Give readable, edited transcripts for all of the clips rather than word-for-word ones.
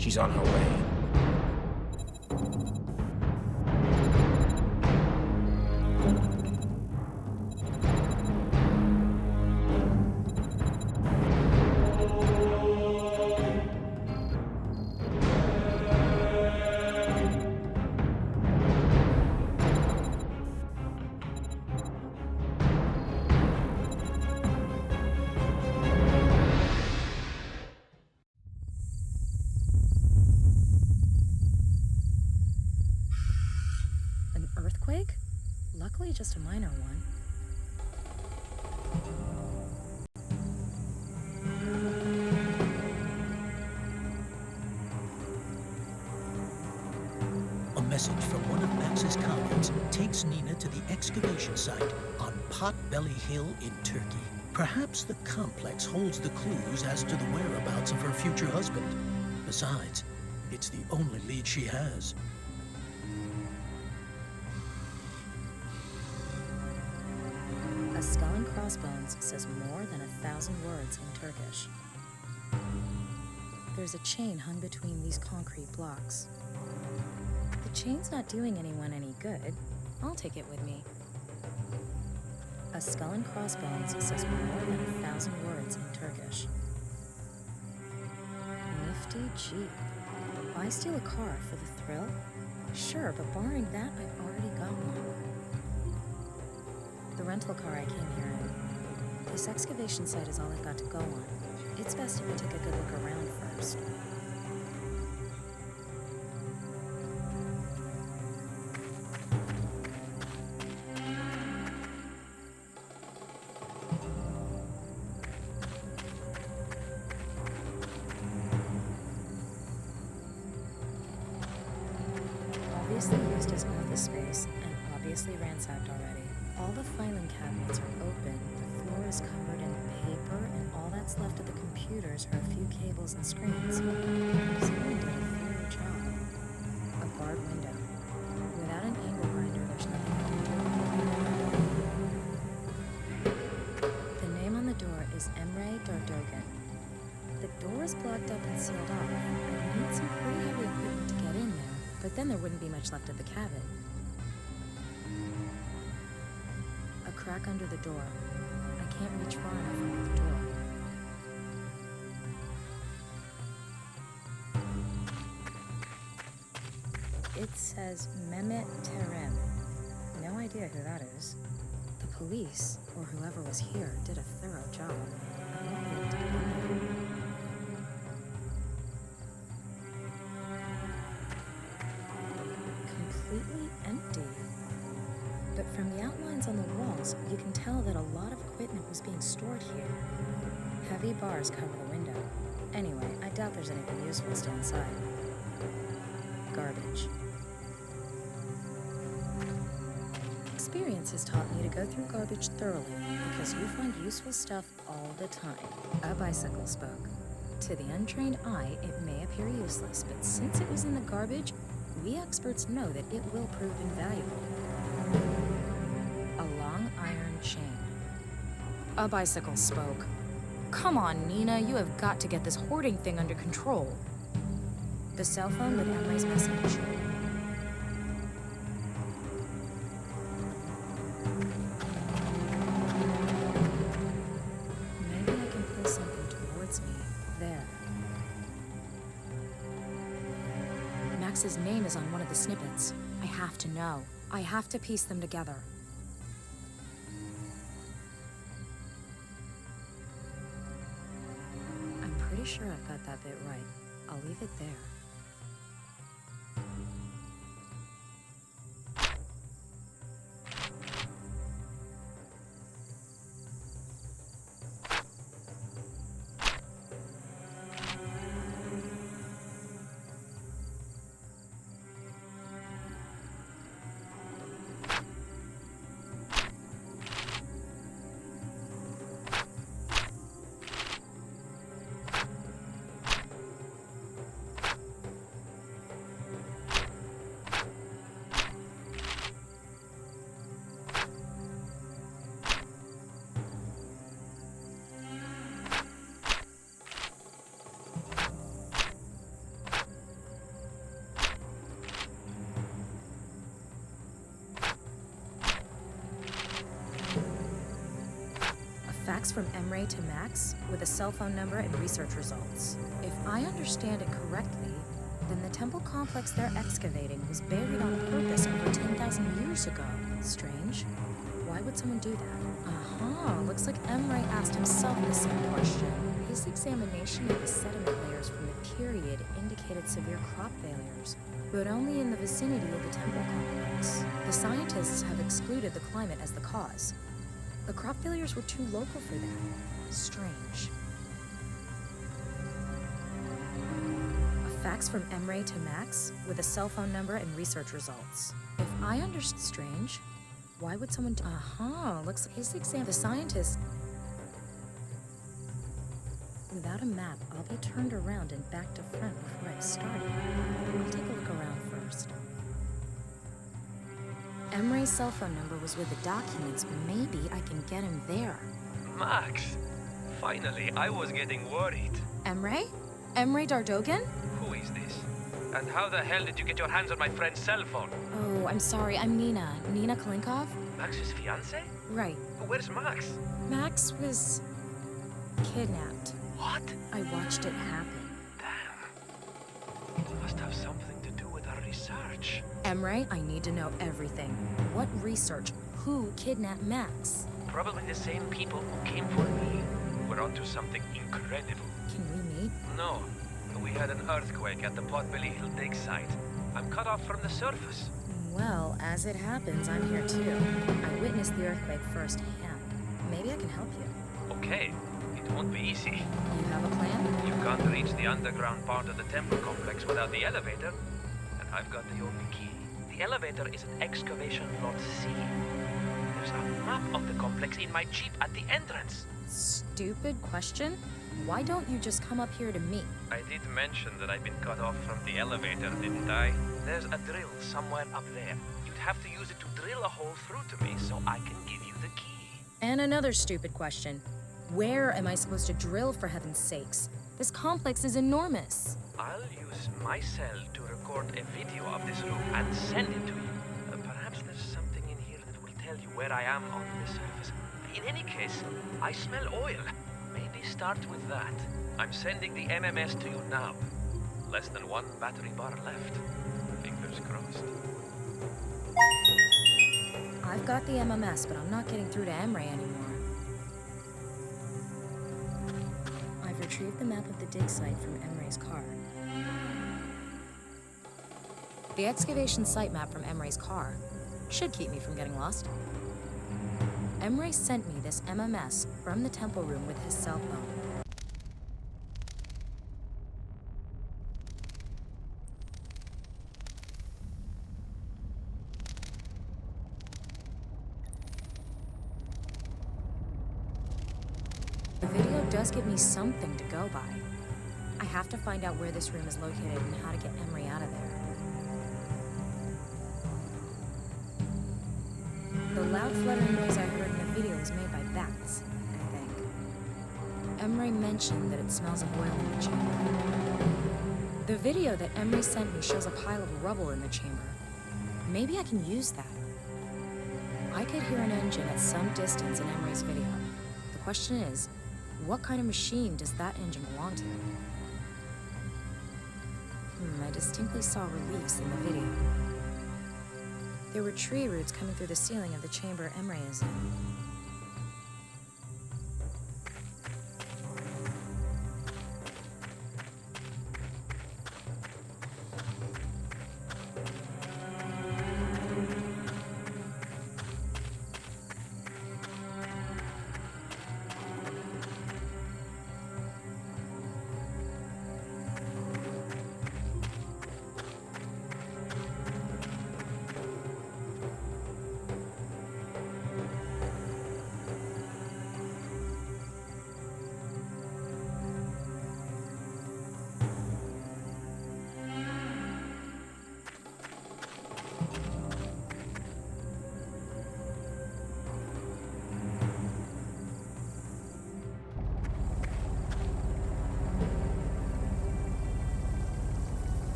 She's on her way. Luckily, just a minor one. A message from one of Max's colleagues takes Nina to the excavation site on Potbelly Hill in Turkey. Perhaps the complex holds the clues as to the whereabouts of her future husband. Besides, it's the only lead she has. A skull and crossbones says more than 1,000 words in Turkish. There's a chain hung between these concrete blocks. The chain's not doing anyone any good. I'll take it with me. A skull and crossbones says more than 1,000 words in Turkish. Nifty Jeep. Why steal a car for the thrill? Sure, but barring that, I've already got one. The rental car I came here in. This excavation site is all I've got to go on. It's best if I take a good look around first. Obviously used as office space and obviously ransacked already. All the filing cabinets are open, the floor is covered in paper, and all that's left of the computers are a few cables and screens. Someone did a thorough job. A barred window. Without an angle grinder, there's nothing I can do. The name on the door is Emre. The door is blocked up and sealed off. I need some pretty heavy equipment to get in there, but then there wouldn't be much left of the cabin. A crack under the door. I can't reach far enough under the door. It says Mehmet Terem. No idea who that is. The police, or whoever was here, did a thorough job. I hope they looked at it. Completely empty. But from the outlines on the walls, you can tell that a lot of equipment was being stored here. Heavy bars cover the window. Anyway, I doubt there's anything useful still inside. Garbage. Experience has taught me to go through garbage thoroughly because you find useful stuff all the time. A bicycle spoke. To the untrained eye, it may appear useless, but since it was in the garbage, we experts know that it will prove invaluable. A long iron chain. A bicycle spoke. Come on, Nina, you have got to get this hoarding thing under control. The cell phone with Emre's message. Maybe I can pull something towards me. There. Max's name is on one of the snippets. I have to know. I have to piece them together. I'm pretty sure I've got that bit right. I'll leave it there. fax from Emre to Max with a cell phone number and research results. If I understand it correctly, then the temple complex they're excavating was buried on purpose over 10,000 years ago. Strange. Why would someone do that? Looks like Emre asked himself the same question. His examination of the sediment layers from the period indicated severe crop failures, but only in the vicinity of the temple complex. The scientists have excluded the climate as the cause. The crop failures were too local for that. Strange. A fax from Emre to Max with a cell phone number and research results. If I understand strange, why would someone looks like his exam. The scientist. Without a map, I'll be turned around and back to front before I've started. I'll take a look around first. Emre's cell phone number was with the documents. Maybe I can get him there. Max! Finally, I was getting worried. Emre? Emre Dardogan? Who is this? And how the hell did you get your hands on my friend's cell phone? Oh, I'm sorry. I'm Nina. Nina Kalinkov? Max's fiancé? Right. Where's Max? Max was kidnapped. What? I watched it happen. Damn. It must have something to do with our research. Emre, I need to know everything. What research? Who kidnapped Max? Probably the same people who came for me. We're onto something incredible. Can we meet? No. We had an earthquake at the Potbelly Hill dig site. I'm cut off from the surface. Well, as it happens, I'm here too. I witnessed the earthquake firsthand. Maybe I can help you. Okay. It won't be easy. You have a plan? You can't reach the underground part of the temple complex without the elevator. And I've got the only key. The elevator is at excavation lot C. There's a map of the complex in my jeep at the entrance. Stupid question? Why don't you just come up here to me? I did mention that I've been cut off from the elevator, didn't I? There's a drill somewhere up there. You'd have to use it to drill a hole through to me so I can give you the key. And another stupid question. Where am I supposed to drill, for heaven's sakes? This complex is enormous. I'll use my cell to record a video of this room and send it to you. Perhaps there's something in here that will tell you where I am on the surface. In any case, I smell oil. Maybe start with that. I'm sending the MMS to you now. Less than one battery bar left. Fingers crossed. I've got the MMS, but I'm not getting through to Emre anymore. I've retrieved the map of the dig site from Emre's car. The excavation site map from Emre's car should keep me from getting lost. Emre sent me this MMS from the temple room with his cell phone. The video does give me something to go by. I have to find out where this room is located and how to get Emre out of there. The loud fluttering noise I heard in the video was made by bats, I think. Emre mentioned that it smells of oil in the chamber. The video that Emre sent me shows a pile of rubble in the chamber. Maybe I can use that. I could hear an engine at some distance in Emre's video. The question is, what kind of machine does that engine belong to? I distinctly saw reliefs in the video. There were tree roots coming through the ceiling of the chamber Emre is in.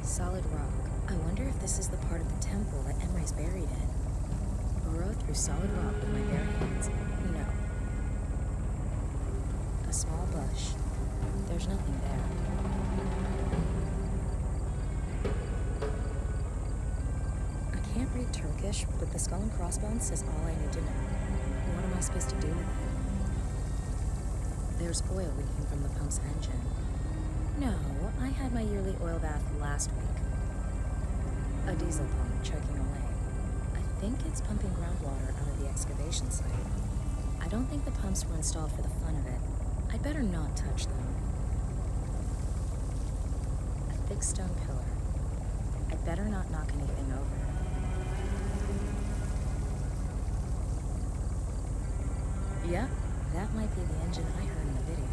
Solid rock. I wonder if this is the part of the temple that Emre's buried in. Burrow through solid rock with my bare hands. There's nothing there. I can't read Turkish, but the skull and crossbones says all I need to know. What am I supposed to do with it? There's oil leaking from the pump's engine. No, I had my yearly oil bath last week. A diesel pump choking away. I think it's pumping groundwater out of the excavation site. I don't think the pumps were installed for the fun of it. I'd better not touch them. A thick stone pillar. I'd better not knock anything over. Yep, that might be the engine I heard in the video.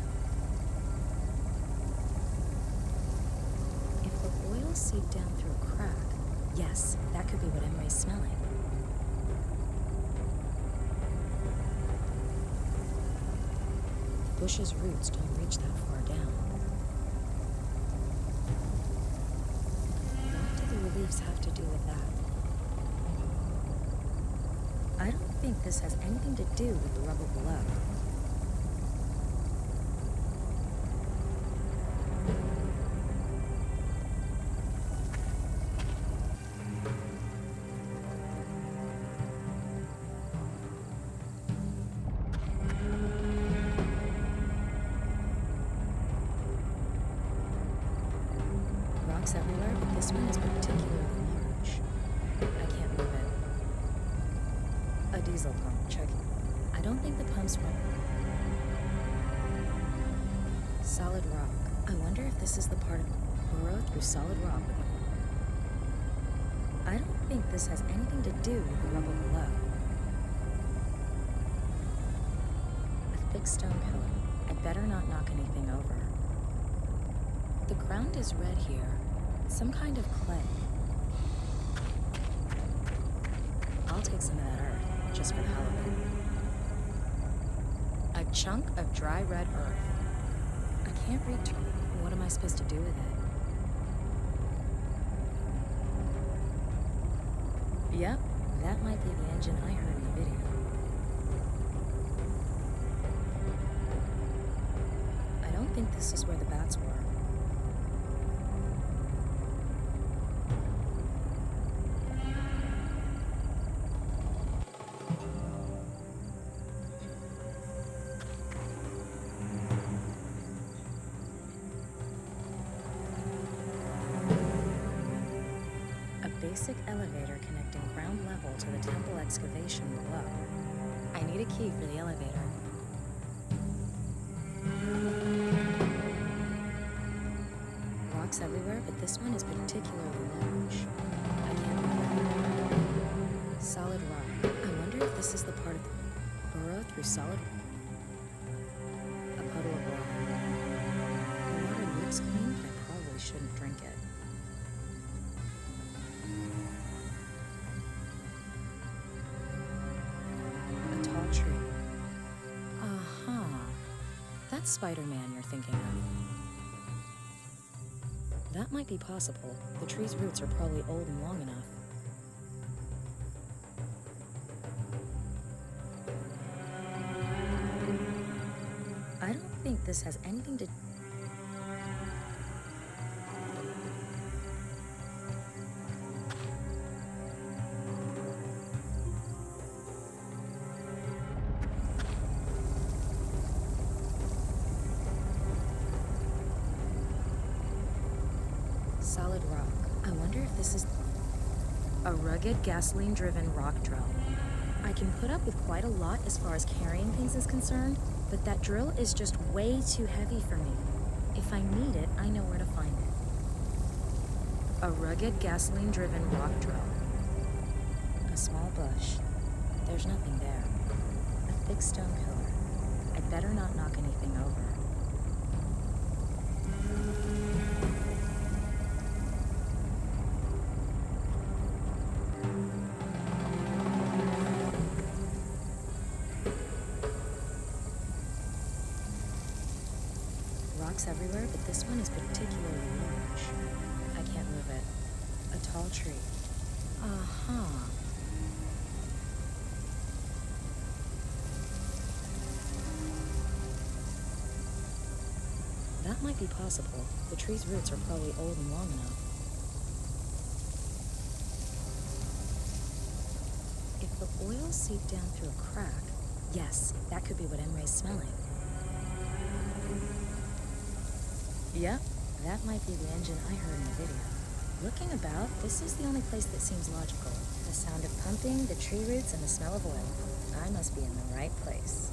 If the oil seeped down through a crack, yes, that could be what Emre's smelling. The bush's roots don't reach that far down. What do the reliefs have to do with that? I don't think this has anything to do with the rubble below. Rocks everywhere, but this one is particularly large. I can't move it. A diesel pump, check. I don't think the pumps run. Solid rock. I wonder if this is the part of burrow through solid rock. I don't think this has anything to do with the rubble below. A thick stone pillar. I'd better not knock anything over. The ground is red here. Some kind of clay. I'll take some of that earth, just for the hell of it. A chunk of dry red earth. I can't read. What am I supposed to do with it? Yep, that might be the engine I heard in the video. I don't think this is where the bats were. Basic elevator connecting ground level to the temple excavation below. I need a key for the elevator. Rocks everywhere, but this one is particularly large. I can't move it. Solid rock. I wonder if this is the part of the burrow through solid. A puddle of water. The water looks clean, but I probably shouldn't drink it. Tree. That's Spider-Man you're thinking of. That might be possible. The tree's roots are probably old and long enough. I don't think this has anything to... Solid rock. I wonder if this is a rugged, gasoline-driven rock drill. I can put up with quite a lot as far as carrying things is concerned, but that drill is just way too heavy for me. If I need it, I know where to find it. A rugged, gasoline-driven rock drill. A small bush. There's nothing there. A thick stone pillar. I'd better not knock anything over. Rocks everywhere, but this one is particularly large. I can't move it. A tall tree. That That might be possible. The tree's roots are probably old and long enough. If the oil seeped down through a crack, yes, that could be what Emre's smelling. Yep, that might be the engine I heard in the video. Looking about, this is the only place that seems logical. The sound of pumping, the tree roots, and the smell of oil. I must be in the right place.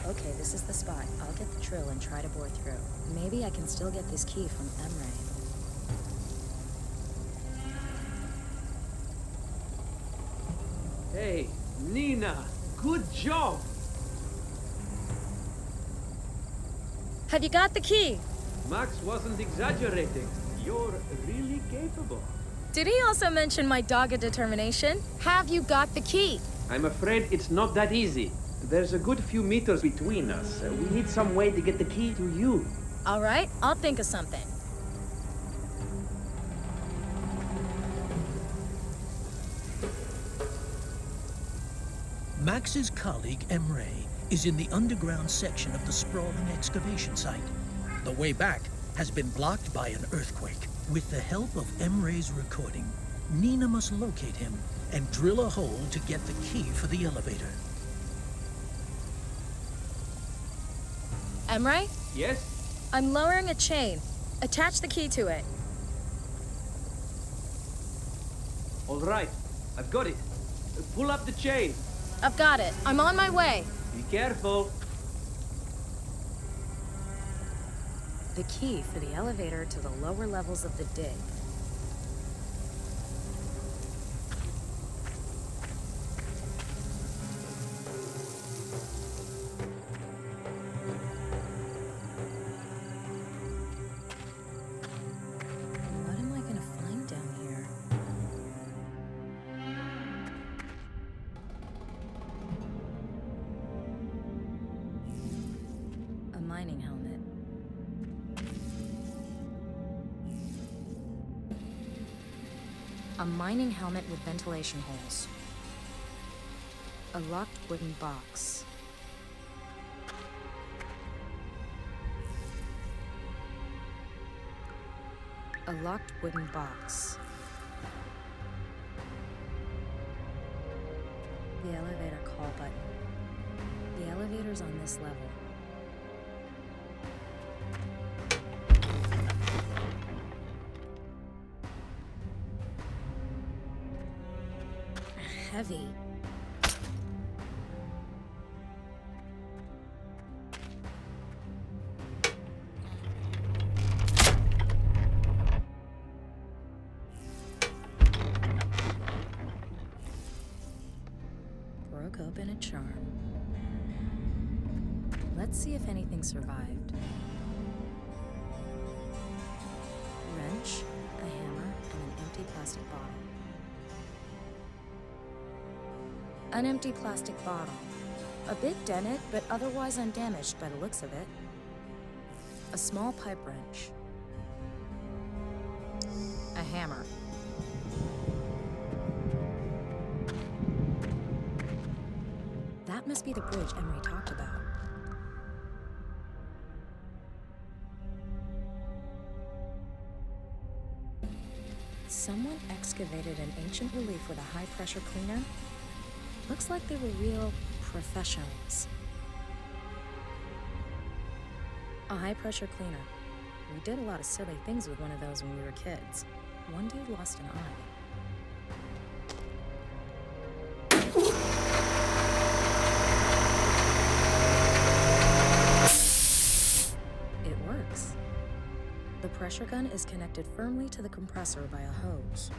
Okay, this is the spot. I'll get the drill and try to bore through. Maybe I can still get this key from Emre. Hey, Nina, good job! Have you got the key? Max wasn't exaggerating. You're really capable. Did he also mention my dogged determination? Have you got the key? I'm afraid it's not that easy. There's a good few meters between us. We need some way to get the key to you. All right, I'll think of something. Max's colleague, Emre, is in the underground section of the sprawling excavation site. The way back has been blocked by an earthquake. With the help of Emre's recording, Nina must locate him and drill a hole to get the key for the elevator. Emre? Yes? I'm lowering a chain. Attach the key to it. All right, I've got it. Pull up the chain. I've got it. I'm on my way. Be careful. The key for the elevator to the lower levels of the dig. What am I gonna find down here? A mining helmet. A mining helmet with ventilation holes. A locked wooden box. A locked wooden box. The elevator call button. The elevator's on this level. Heavy. Broke open a charm. Let's see if anything survived. Wrench, a hammer, and an empty plastic bottle. An empty plastic bottle. A bit dented, but otherwise undamaged by the looks of it. A small pipe wrench. A hammer. That must be the bridge Emre talked about. Someone excavated an ancient relief with a high-pressure cleaner. Looks like they were real professionals. A high-pressure cleaner. We did a lot of silly things with one of those when we were kids. One dude lost an eye. It works. The pressure gun is connected firmly to the compressor by a hose.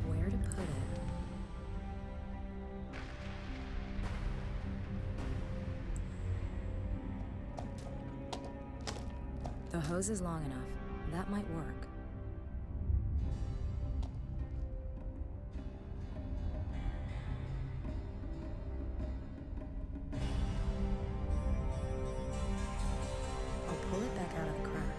Where to put it? The hose is long enough. That might work. I'll pull it back out of the crack.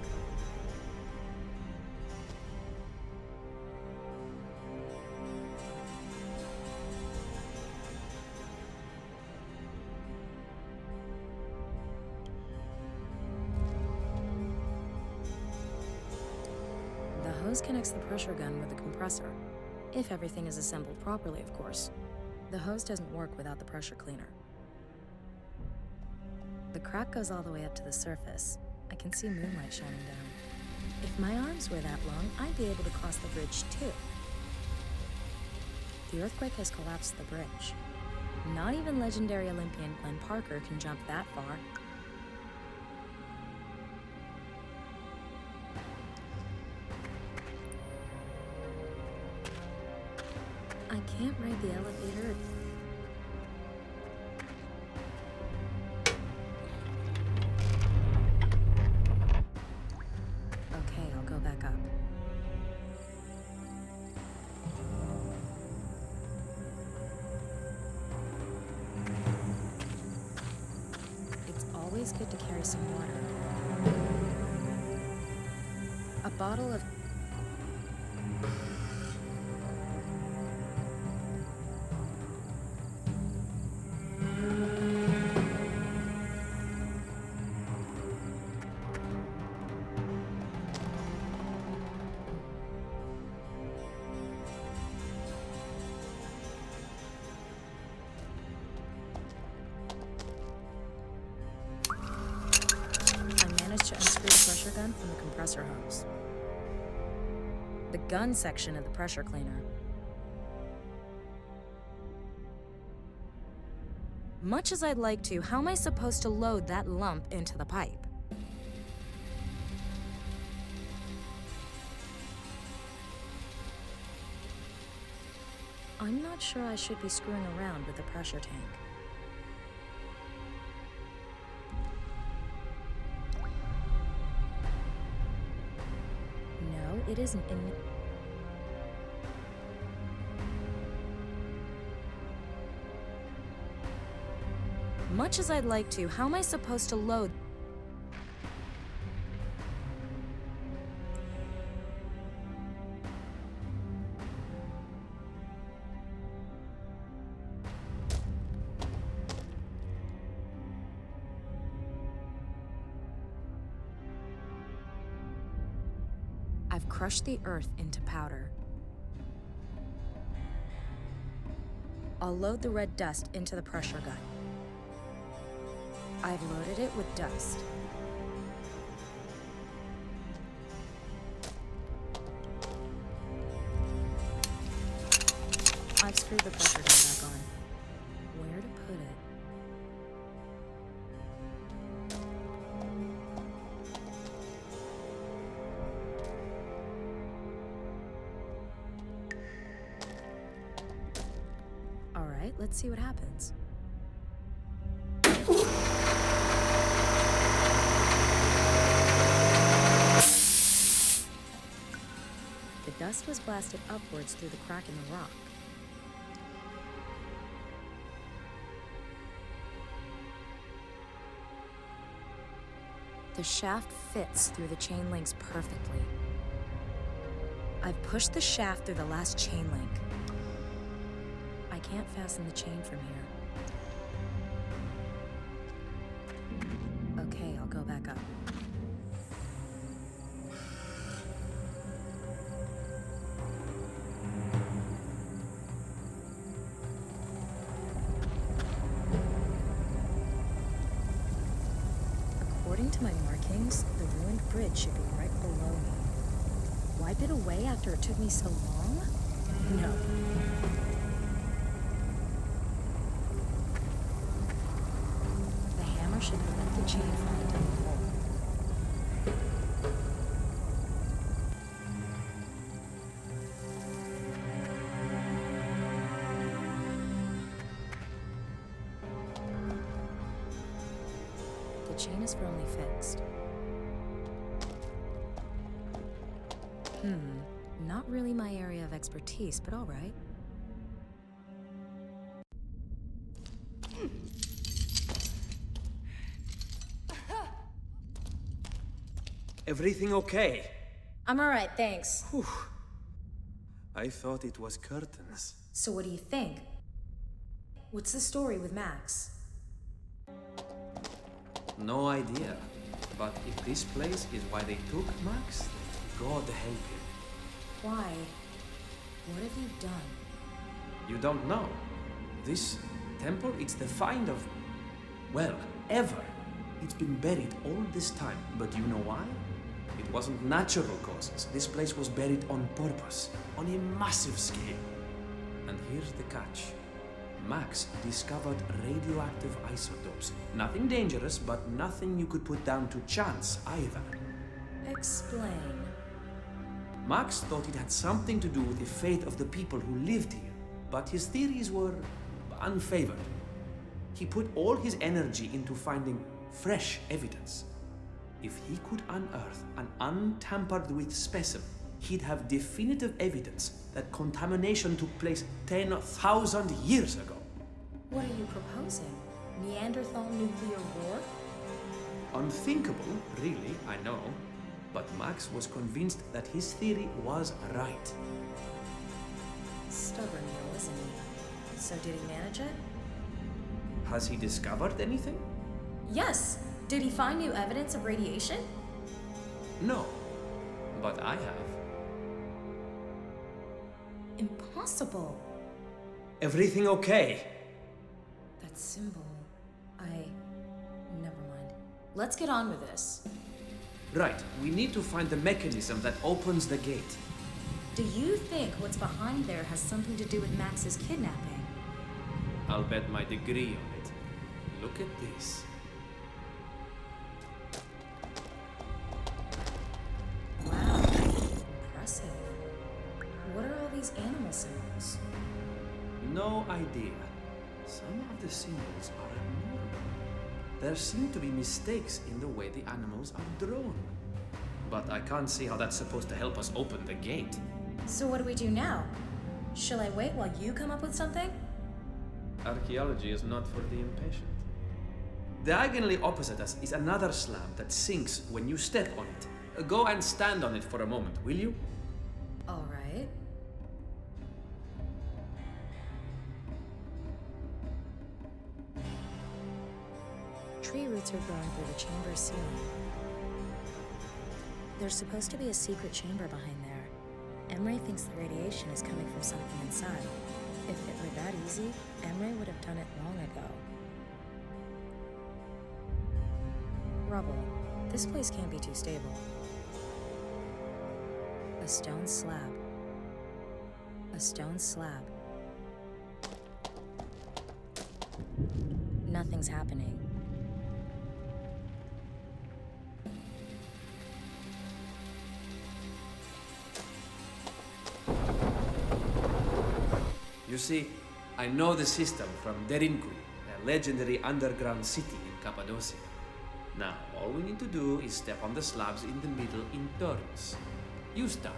hose connects the pressure gun with the compressor. If everything is assembled properly, of course. The hose doesn't work without the pressure cleaner. The crack goes all the way up to the surface. I can see moonlight shining down. If my arms were that long, I'd be able to cross the bridge too. The earthquake has collapsed the bridge. Not even legendary Olympian Glenn Parker can jump that far. I can't ride the elevator. Okay, I'll go back up. It's always good to carry some water. A bottle of to unscrew the pressure gun from the compressor hose. The gun section of the pressure cleaner. Much as I'd like to, how am I supposed to load that lump into the pipe? I'm not sure I should be screwing around with the pressure tank. It isn't in... Much as I'd like to, how am I supposed to load... I've crushed the earth into powder. I'll load the red dust into the pressure gun. I've loaded it with dust. I've screwed the pressure gun back on. Where to put it? Let's see what happens. The dust was blasted upwards through the crack in the rock. The shaft fits through the chain links perfectly. I've pushed the shaft through the last chain link. I can't fasten the chain from here. Okay, I'll go back up. According to my markings, the ruined bridge should be right below me. Wipe it away after it took me so long? No. Should prevent the chain from entering the hole. The chain is firmly fixed. Not really my area of expertise, but all right. Everything okay? I'm all right, thanks. Whew. I thought it was curtains. So what do you think? What's the story with Max? No idea. But if this place is why they took Max, God help him. Why? What have you done? You don't know. This temple, it's the find of, well, ever. It's been buried all this time, but you know why? It wasn't natural causes. This place was buried on purpose, on a massive scale. And here's the catch. Max discovered radioactive isotopes. Nothing dangerous, but nothing you could put down to chance either. Explain. Max thought it had something to do with the fate of the people who lived here, but his theories were unfavored. He put all his energy into finding fresh evidence. If he could unearth an untampered with specimen, he'd have definitive evidence that contamination took place 10,000 years ago. What are you proposing? Neanderthal nuclear war? Unthinkable, really, I know. But Max was convinced that his theory was right. Stubborn, though, isn't he? So did he manage it? Has he discovered anything? Yes! Did he find new evidence of radiation? No, but I have. Impossible! Everything okay? That symbol... Never mind. Let's get on with this. Right, we need to find the mechanism that opens the gate. Do you think what's behind there has something to do with Max's kidnapping? I'll bet my degree on it. Look at this. Wow, impressive. What are all these animal symbols? No idea. Some of the symbols are abnormal. There seem to be mistakes in the way the animals are drawn. But I can't see how that's supposed to help us open the gate. So what do we do now? Shall I wait while you come up with something? Archaeology is not for the impatient. Diagonally opposite us is another slab that sinks when you step on it. Go and stand on it for a moment, will you? All right. Tree roots are growing through the chamber's ceiling. There's supposed to be a secret chamber behind there. Emre thinks the radiation is coming from something inside. If it were that easy, Emre would have done it long ago. Rubble. This place can't be too stable. A stone slab. A stone slab. Nothing's happening. You see, I know the system from Derinkuy, a legendary underground city in Cappadocia. Now, all we need to do is step on the slabs in the middle in turns. You start.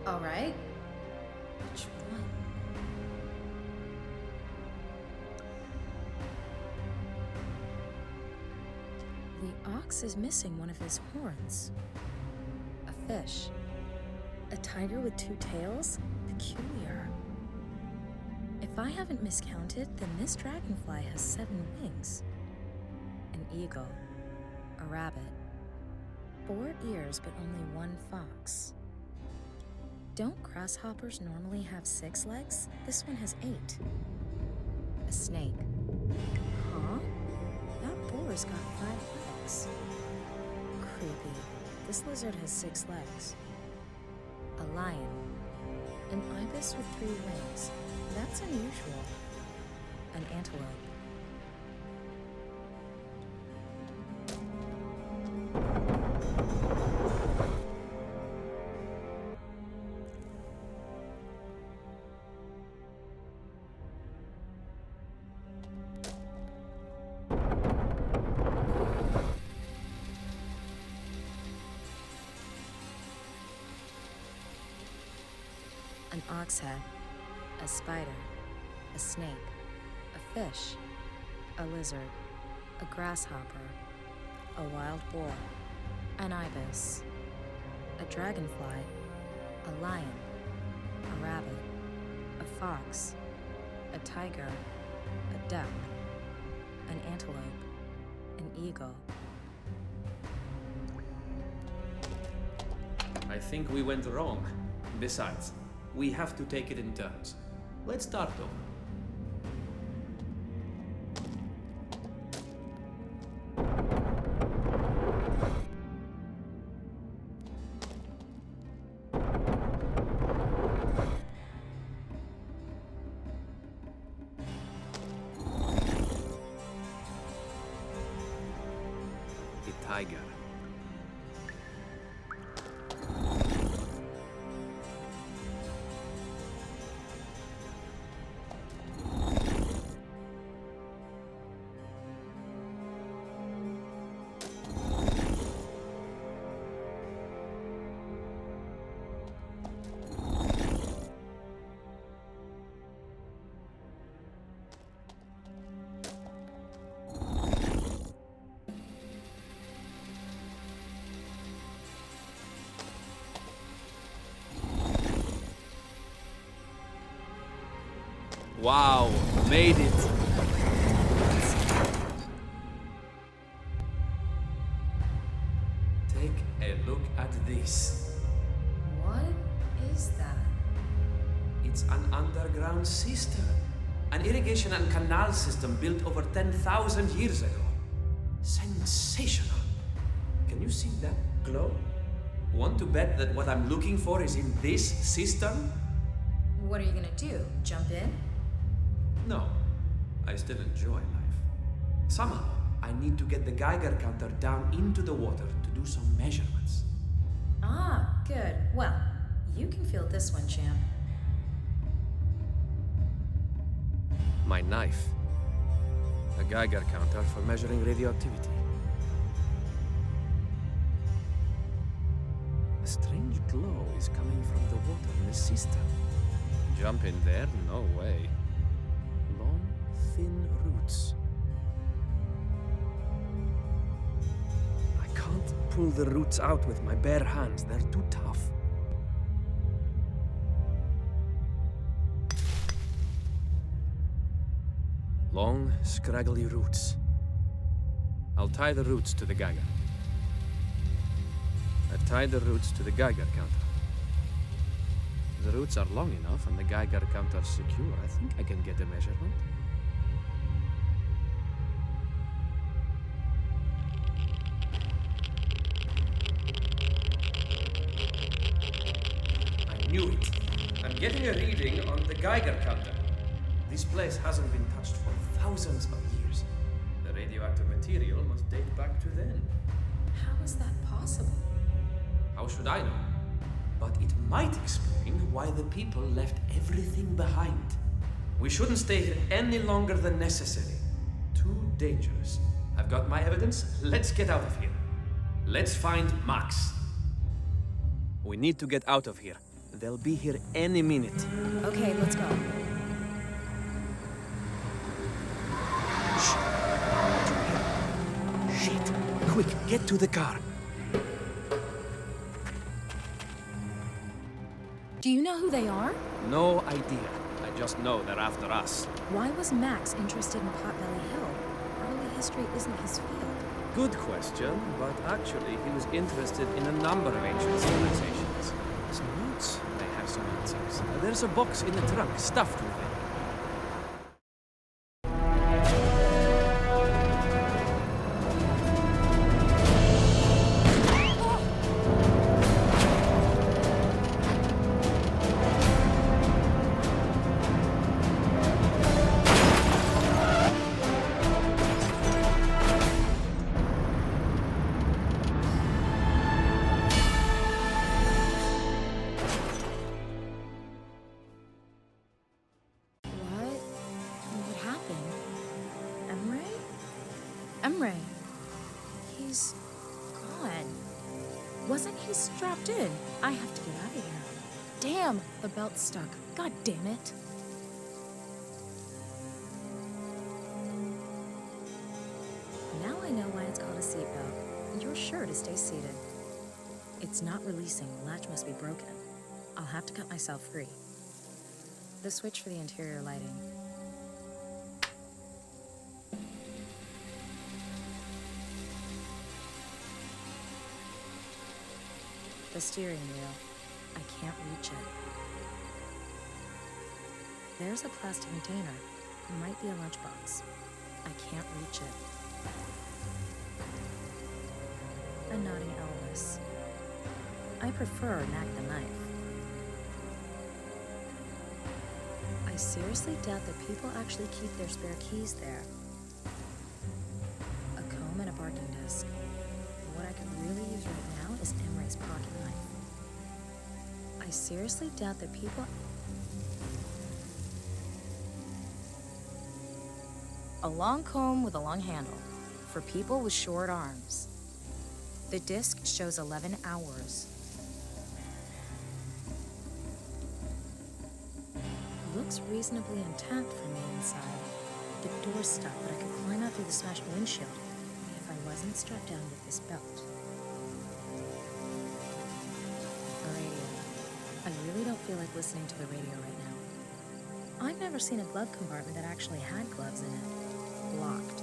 All right. Which one? The ox is missing one of his horns. A fish. A tiger with two tails? Peculiar. If I haven't miscounted, then this dragonfly has 7 wings. An eagle. A rabbit. 4 ears, but only 1 fox. Don't grasshoppers normally have 6 legs? This one has 8. A snake. Huh? That boar's got 5 legs. Creepy. This lizard has 6 legs. A lion. An ibis with 3 wings. That's unusual. An antelope. An ox head. A spider, a snake, a fish, a lizard, a grasshopper, a wild boar, an ibis, a dragonfly, a lion, a rabbit, a fox, a tiger, a duck, an antelope, an eagle. I think we went wrong. Besides, we have to take it in turns. Let's start though. Tiger. Wow, made it! Take a look at this. What is that? It's an underground cistern. An irrigation and canal system built over 10,000 years ago. Sensational. Can you see that glow? Want to bet that what I'm looking for is in this cistern? What are you gonna do? Jump in? No, I still enjoy life. Somehow, I need to get the Geiger counter down into the water to do some measurements. Ah, good. Well, you can feel this one, champ. My knife. A Geiger counter for measuring radioactivity. A strange glow is coming from the water in the cistern. Jump in there? No way. Long, thin roots. I can't pull the roots out with my bare hands. They're too tough. Long, scraggly roots. I'll tie the roots to the Geiger. I've tied the roots to the Geiger counter. The roots are long enough and the Geiger counter's secure. I think I can get a measurement. I knew it. I'm getting a reading on the Geiger counter. This place hasn't been touched for thousands of years. The radioactive material must date back to then. How is that possible? How should I know? But it might explain why the people left everything behind. We shouldn't stay here any longer than necessary. Too dangerous. I've got my evidence. Let's get out of here. Let's find Max. We need to get out of here. They'll be here any minute. Okay, let's go. Shit! Quick, get to the car. Do you know who they are? No idea. I just know they're after us. Why was Max interested in Potbelly Hill? Early history isn't his field. Good question, but actually he was interested in a number of ancient civilizations. Some notes may have some answers. There's a box in the trunk stuffed with it. What happened? Emre? Emre. He's gone. Wasn't he strapped in? I have to get out of here. Damn, the belt's stuck. God damn it. Now I know why it's called a seatbelt. You're sure to stay seated. It's not releasing. The latch must be broken. I'll have to cut myself free. The switch for the interior lighting. The steering wheel. I can't reach it. There's a plastic container. Might be a lunchbox. I can't reach it. A nodding Elvis. I prefer Knack the Knife. I seriously doubt that people actually keep their spare keys there. A comb and a barking disc. What I could really use right now is Emre's pocket knife. I seriously doubt that people... A long comb with a long handle, for people with short arms. The disc shows 11 hours. Looks reasonably intact from the inside. The door's stuck, but I could climb out through the smashed windshield if I wasn't strapped down with this belt. A radio. I really don't feel like listening to the radio right now. I've never seen a glove compartment that actually had gloves in it. Locked.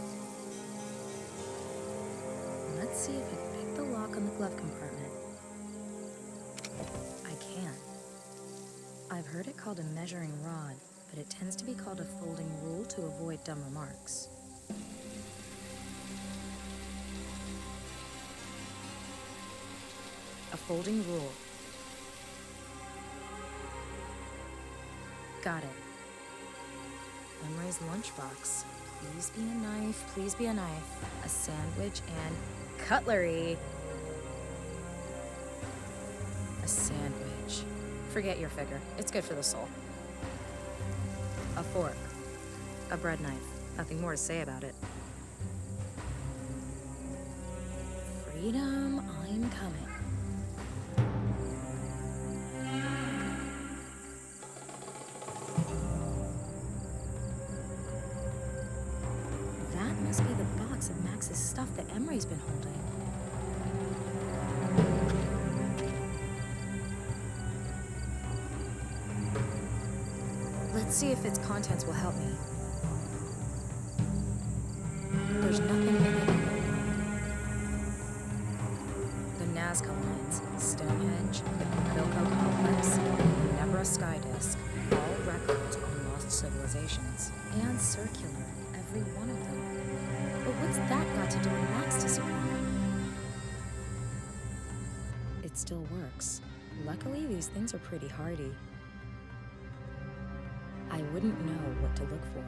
Let's see if I can pick the lock on the glove compartment. I can. I've heard it called a measuring rod, but it tends to be called a folding rule to avoid dumb remarks. A folding rule. Got it. Emre's lunchbox. Please be a knife, please be a knife. A sandwich and cutlery. A sandwich. Forget your figure. It's good for the soul. A fork. A bread knife. Nothing more to say about it. Freedom, I'm coming. That must be the box of Max's stuff that Emre's been holding. Let's see if its contents will help me. There's nothing in it. The Nazca lines, Stonehenge, the Bilko Complex, the Nebra Sky Disk, all records on lost civilizations. And circular, every one of them. But what's that got to do with Max disappearing? It still works. Luckily, these things are pretty hardy. I wouldn't know what to look for.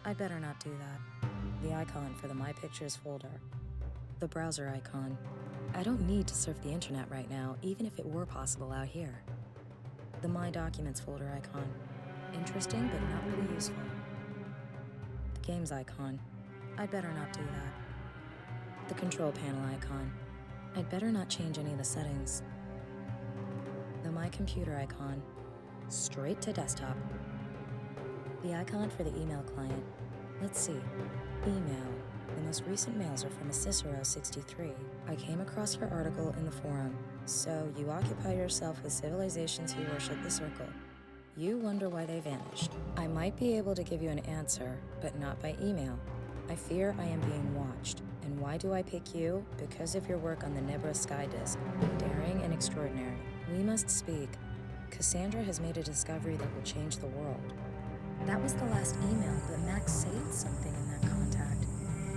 I'd better not do that. The icon for the My Pictures folder. The browser icon. I don't need to surf the internet right now, even if it were possible out here. The My Documents folder icon. Interesting, but not really useful. The Games icon. I'd better not do that. The Control Panel icon. I'd better not change any of the settings. The My Computer icon. Straight to desktop. The icon for the email client. Let's see. Email. The most recent mails are from a Cicero 63. I came across your article in the forum. So you occupy yourself with civilizations who worship the circle. You wonder why they vanished. I might be able to give you an answer, but not by email. I fear I am being watched. And why do I pick you? Because of your work on the Nebra Sky Disk. Daring and extraordinary. We must speak. Cassandra has made a discovery that will change the world. That was the last email, but Max saved something in that contact.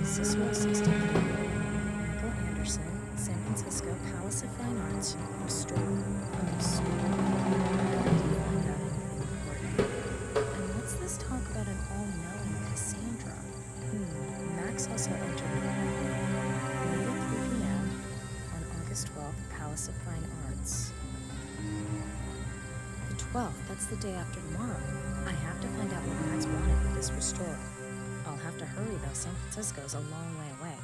Cicero 63, Michael Anderson, San Francisco, Palace of Fine Arts, Store. And what's this talk about an all-knowing Cassandra? Max also entered 3 p.m. on August 12th, Palace of Fine Arts. 12th, that's the day after tomorrow. I have to find out what Max wanted with this restore. I'll have to hurry though, San Francisco's a long way away.